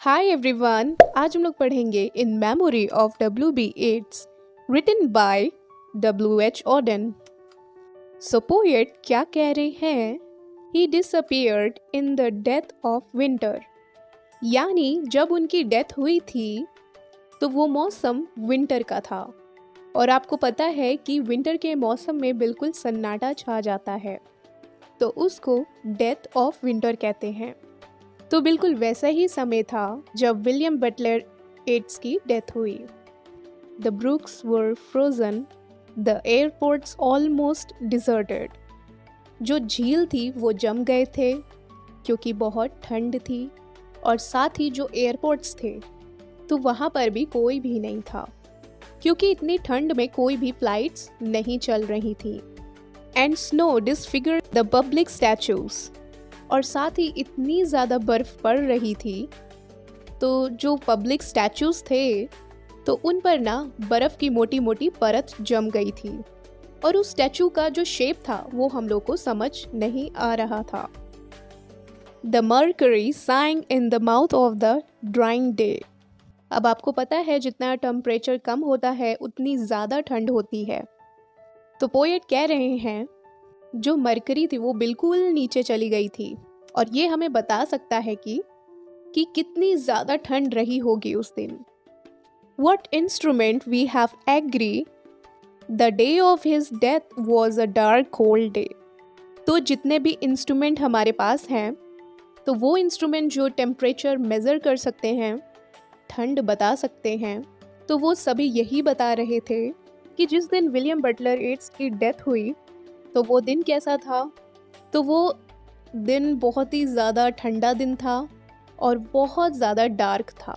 Hi everyone, आज हम लोग पढ़ेंगे in memory of W.B. Yeats written by W.H. Auden। So poet क्या कह रहे हैं? He disappeared in the death of winter, यानी जब उनकी डेथ हुई थी तो वो मौसम विंटर का था। और आपको पता है कि विंटर के मौसम में बिल्कुल सन्नाटा छा जाता है, तो उसको डेथ ऑफ विंटर कहते हैं। तो बिल्कुल वैसा ही समय था जब विलियम बटलर येट्स की डेथ हुई। The brooks were frozen, the airports almost deserted. जो झील थी वो जम गए थे क्योंकि बहुत ठंड थी, और साथ ही जो एयरपोर्ट्स थे तो वहाँ पर भी कोई भी नहीं था क्योंकि इतनी ठंड में कोई भी फ्लाइट्स नहीं चल रही थी। And snow disfigured the public statues, और साथ ही इतनी ज़्यादा बर्फ़ पड़ रही थी तो जो पब्लिक स्टैचूज़ थे तो उन पर ना बर्फ़ की मोटी मोटी परत जम गई थी, और उस स्टैचू का जो शेप था वो हम लोग को समझ नहीं आ रहा था। The mercury sang in the mouth of the drawing day. अब आपको पता है जितना टेम्परेचर कम होता है उतनी ज़्यादा ठंड होती है। तो पोएट कह रहे हैं जो मरकरी थी वो बिल्कुल नीचे चली गई थी, और ये हमें बता सकता है कि कितनी ज़्यादा ठंड रही होगी उस दिन। What instrument we have agree the day of his death was a dark cold day। तो जितने भी इंस्ट्रूमेंट हमारे पास हैं तो वो इंस्ट्रूमेंट जो टेम्परेचर मेज़र कर सकते हैं, ठंड बता सकते हैं, तो वो सभी यही बता रहे थे कि जिस दिन विलियम बटलर येट्स की डेथ हुई तो वो दिन कैसा था। तो वो दिन बहुत ही ज़्यादा ठंडा दिन था और बहुत ज़्यादा डार्क था।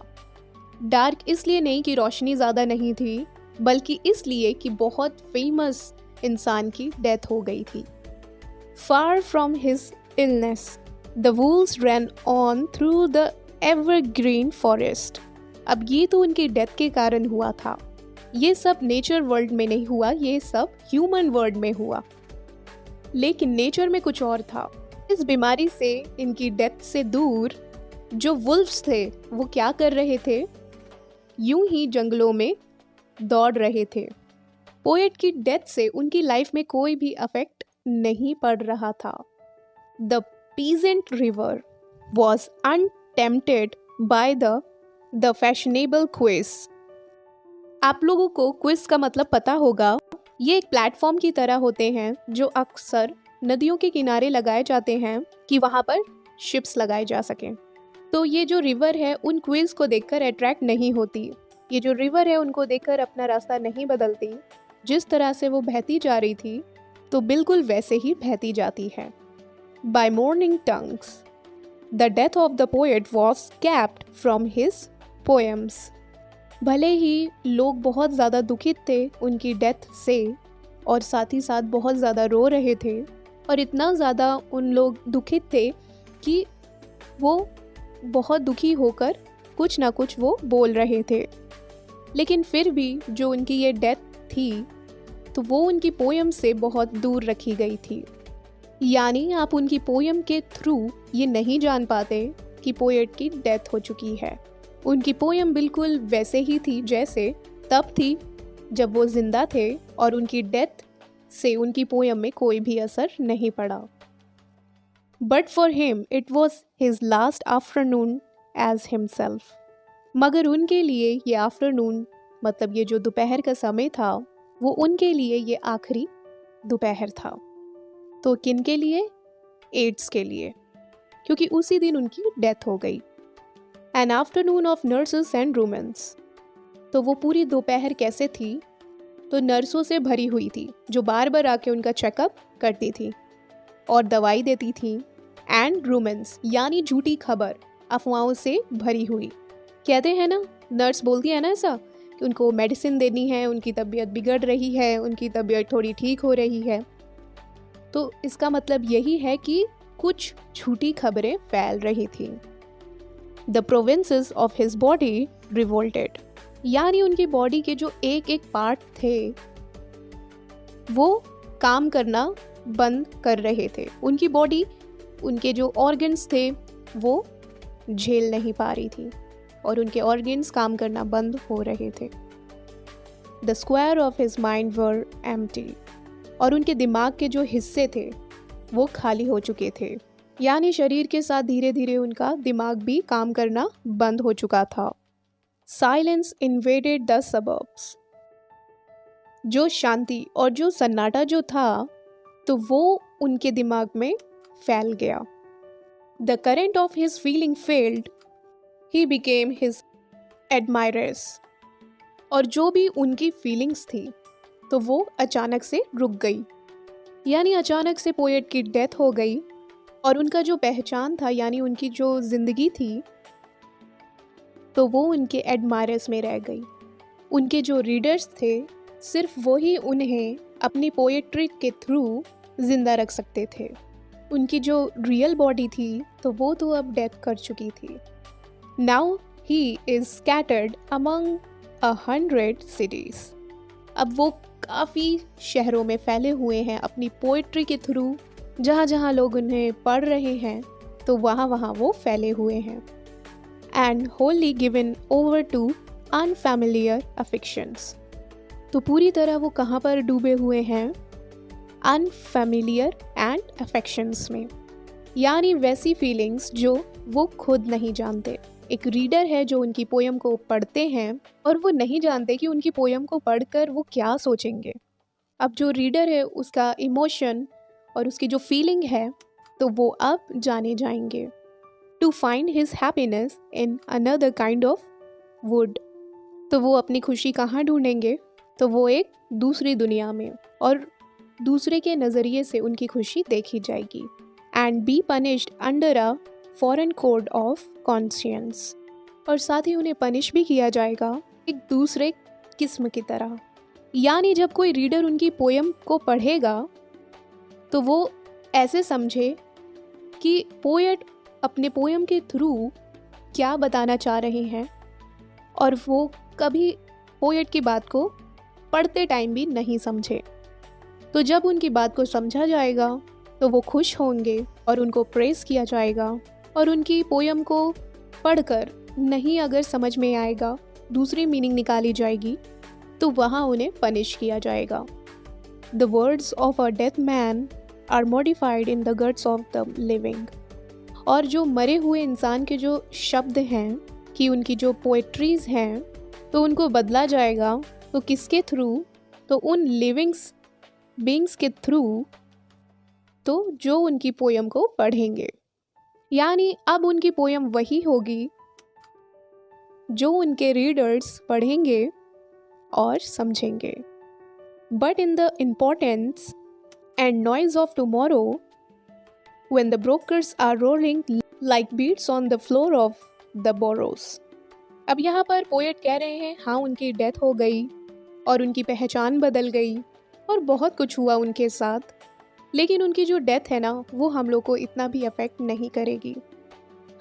डार्क इसलिए नहीं कि रोशनी ज़्यादा नहीं थी, बल्कि इसलिए कि बहुत फेमस इंसान की डेथ हो गई थी। Far from his illness the wolves ran on through the evergreen forest. अब ये तो उनकी डेथ के कारण हुआ था, ये सब नेचर वर्ल्ड में नहीं हुआ, ये सब ह्यूमन वर्ल्ड में हुआ। लेकिन नेचर में कुछ और था। इस बीमारी से, इनकी डेथ से दूर जो वुल्फ्स थे वो क्या कर रहे थे? यूं ही जंगलों में दौड़ रहे थे। पोएट की डेथ से उनकी लाइफ में कोई भी अफेक्ट नहीं पड़ रहा था। The peasant river was untempted by the fashionable quays. आप लोगों को क्विज का मतलब पता होगा। ये एक प्लेटफॉर्म की तरह होते हैं जो अक्सर नदियों के किनारे लगाए जाते हैं कि वहाँ पर शिप्स लगाए जा सकें। तो ये जो रिवर है उन क्विज को देखकर अट्रैक्ट नहीं होती। ये जो रिवर है उनको देखकर अपना रास्ता नहीं बदलती। जिस तरह से वो बहती जा रही थी तो बिल्कुल वैसे ही बहती जाती है। By mourning tongues the death of the poet was kept from his poems. भले ही लोग बहुत ज़्यादा दुखित थे उनकी डेथ से, और साथ ही साथ बहुत ज़्यादा रो रहे थे, और इतना ज़्यादा उन लोग दुखित थे कि वो बहुत दुखी होकर कुछ ना कुछ वो बोल रहे थे। लेकिन फिर भी जो उनकी ये डेथ थी तो वो उनकी पोयम से बहुत दूर रखी गई थी। यानी आप उनकी पोयम के थ्रू ये नहीं जान पाते कि पोएट की डेथ हो चुकी है। उनकी पोयम बिल्कुल वैसे ही थी जैसे तब थी जब वो जिंदा थे, और उनकी डेथ से उनकी पोयम में कोई भी असर नहीं पड़ा। But for him it was his last afternoon as himself. मगर उनके लिए ये आफ्टरनून, मतलब ये जो दोपहर का समय था, वो उनके लिए ये आखिरी दोपहर था। तो किन के लिए? एड्स के लिए, क्योंकि उसी दिन उनकी डेथ हो गई। An afternoon of nurses and women's. तो वो पूरी दोपहर कैसे थी? तो नर्सों से भरी हुई थी जो बार बार आके उनका चेकअप करती थी और दवाई देती थी। एंड रूमेंस यानी झूठी खबर, अफवाहों से भरी हुई। कहते हैं ना, नर्स बोलती है ना ऐसा कि उनको मेडिसिन देनी है, उनकी तबीयत बिगड़ रही है, उनकी तबीयत थोड़ी ठीक हो रही है। तो इसका मतलब यही है कि कुछ झूठी खबरें फैल रही थी। The provinces of his body revolted, यानी उनकी बॉडी के जो एक एक पार्ट थे वो काम करना बंद कर रहे थे। उनकी बॉडी, उनके जो ऑर्गन्स थे वो झेल नहीं पा रही थी। और उनके ऑर्गन्स काम करना बंद हो रहे थे। The square of his mind were empty, और उनके दिमाग के जो हिस्से थे वो खाली हो चुके थे, यानी शरीर के साथ धीरे धीरे उनका दिमाग भी काम करना बंद हो चुका था। साइलेंस इन्वेडेड द सबर्ब्स, जो शांति और जो सन्नाटा जो था तो वो उनके दिमाग में फैल गया। The current of his feeling failed, he became his admirers, और जो भी उनकी फीलिंग्स थी तो वो अचानक से रुक गई, यानी अचानक से पोएट की डेथ हो गई और उनका जो पहचान था यानी उनकी जो ज़िंदगी थी तो वो उनके एडमायरर्स में रह गई। उनके जो रीडर्स थे सिर्फ वो ही उन्हें अपनी पोएट्री के थ्रू जिंदा रख सकते थे। उनकी जो रियल बॉडी थी तो वो तो अब डेथ कर चुकी थी। Now he is scattered among 100 cities। अब वो काफ़ी शहरों में फैले हुए हैं अपनी पोएट्री के थ्रू, जहाँ जहाँ लोग उन्हें पढ़ रहे हैं तो वहाँ वहाँ वो फैले हुए हैं। And wholly given over to unfamiliar affections, तो पूरी तरह वो कहाँ पर डूबे हुए हैं? अनफैमिलियर एंड अफेक्शंस में, यानी वैसी फीलिंग्स जो वो खुद नहीं जानते। एक रीडर है जो उनकी पोयम को पढ़ते हैं और वो नहीं जानते कि उनकी पोयम को पढ़कर वो क्या सोचेंगे। अब जो रीडर है उसका इमोशन और उसकी जो फीलिंग है तो वो अब जाने जाएंगे। To find his happiness in another kind of wood, तो वो अपनी खुशी कहाँ ढूंढेंगे? तो वो एक दूसरी दुनिया में, और दूसरे के नज़रिए से उनकी खुशी देखी जाएगी। And be punished under a foreign code of conscience, और साथ ही उन्हें पनिश भी किया जाएगा एक दूसरे किस्म की तरह। यानी जब कोई रीडर उनकी पोयम को पढ़ेगा तो वो ऐसे समझे कि पोएट अपने पोयम के थ्रू क्या बताना चाह रहे हैं, और वो कभी पोएट की बात को पढ़ते टाइम भी नहीं समझे। तो जब उनकी बात को समझा जाएगा तो वो खुश होंगे और उनको प्रेज़ किया जाएगा, और उनकी पोयम को पढ़कर नहीं अगर समझ में आएगा, दूसरी मीनिंग निकाली जाएगी तो वहाँ उन्हें पनिश किया जाएगा। The words of a death man are modified in the guts of the living, और जो मरे हुए इंसान के जो शब्द हैं कि उनकी जो पोएट्रीज़ हैं तो उनको बदला जाएगा। तो किसके थ्रू? तो उन लिविंग्स बीइंग्स के थ्रू, तो जो उनकी पोयम को पढ़ेंगे। यानी अब उनकी पोयम वही होगी जो उनके रीडर्स पढ़ेंगे और समझेंगे। But in the importance and noise of tomorrow, when the brokers are rolling like beads on the floor of the boroughs। अब यहाँ पर पोएट कह रहे हैं हाँ उनकी डेथ हो गई और उनकी पहचान बदल गई और बहुत कुछ हुआ उनके साथ, लेकिन उनकी जो डेथ है ना वो हम लोग को इतना भी अफेक्ट नहीं करेगी।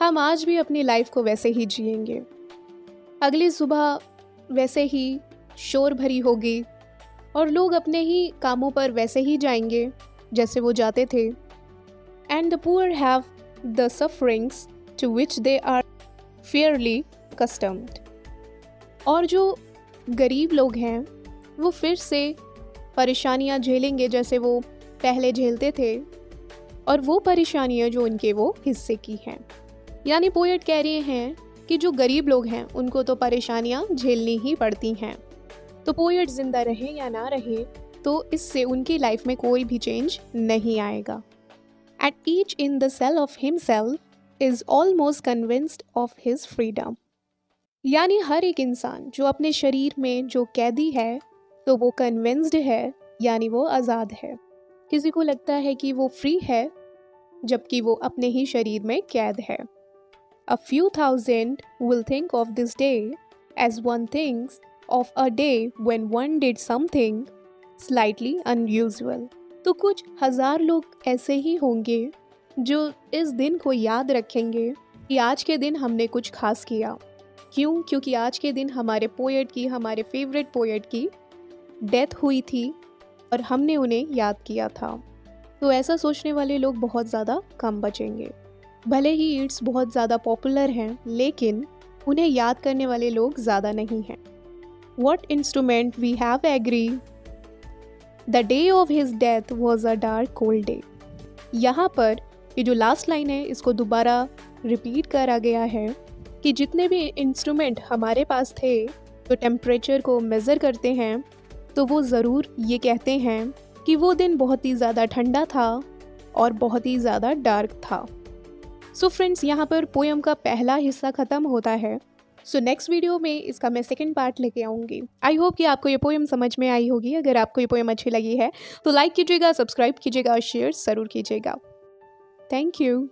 हम आज भी अपनी लाइफ को वैसे ही जिएंगे, अगली सुबह वैसे ही शोर भरी होगी और लोग अपने ही कामों पर वैसे ही जाएंगे जैसे वो जाते थे। And the poor have the sufferings to which they are fairly accustomed। और जो गरीब लोग हैं वो फिर से परेशानियां झेलेंगे जैसे वो पहले झेलते थे, और वो परेशानियां जो उनके वो हिस्से की हैं। यानी पोएट कह रहे हैं कि जो गरीब लोग हैं उनको तो परेशानियां झेलनी ही पड़ती हैं। तो पोएट जिंदा रहे या ना रहे तो इससे उनकी लाइफ में कोई भी चेंज नहीं आएगा। And each in the cell of himself is almost convinced of his freedom। यानी हर एक इंसान जो अपने शरीर में जो कैदी है तो वो कन्विंस्ड है, यानी वो आज़ाद है। किसी को लगता है कि वो फ्री है जबकि वो अपने ही शरीर में कैद है। A few thousand will think of this day as one thinks of a day when one did something slightly unusual। तो कुछ हजार लोग ऐसे ही होंगे जो इस दिन को याद रखेंगे कि आज के दिन हमने कुछ खास किया। क्यों? क्योंकि आज के दिन हमारे पोएट की, हमारे फेवरेट पोएट की डेथ हुई थी और हमने उन्हें याद किया था। तो ऐसा सोचने वाले लोग बहुत ज़्यादा कम बचेंगे। भले ही इट्स बहुत ज़्यादा पॉपुलर हैं, लेकिन उन्हें याद करने वाले लोग ज़्यादा नहीं हैं। What instrument we have agree? The day of his death was a dark cold day. यहाँ पर ये जो लास्ट लाइन है इसको दोबारा रिपीट करा गया है कि जितने भी इंस्ट्रूमेंट हमारे पास थे जो टेम्परेचर को मेज़र करते हैं, तो वो ज़रूर ये कहते हैं कि वो दिन बहुत ही ज़्यादा ठंडा था और बहुत ही ज़्यादा डार्क था। सो फ्रेंड्स, यहाँ पर पोएम का पहला हिस्सा ख़त्म होता है। सो नेक्स्ट वीडियो में इसका मैं सेकंड पार्ट लेके आऊँगी। आई होप कि आपको ये पोएम समझ में आई होगी। अगर आपको ये पोएम अच्छी लगी है तो लाइक कीजिएगा, सब्सक्राइब कीजिएगा और शेयर ज़रूर कीजिएगा। Thank you.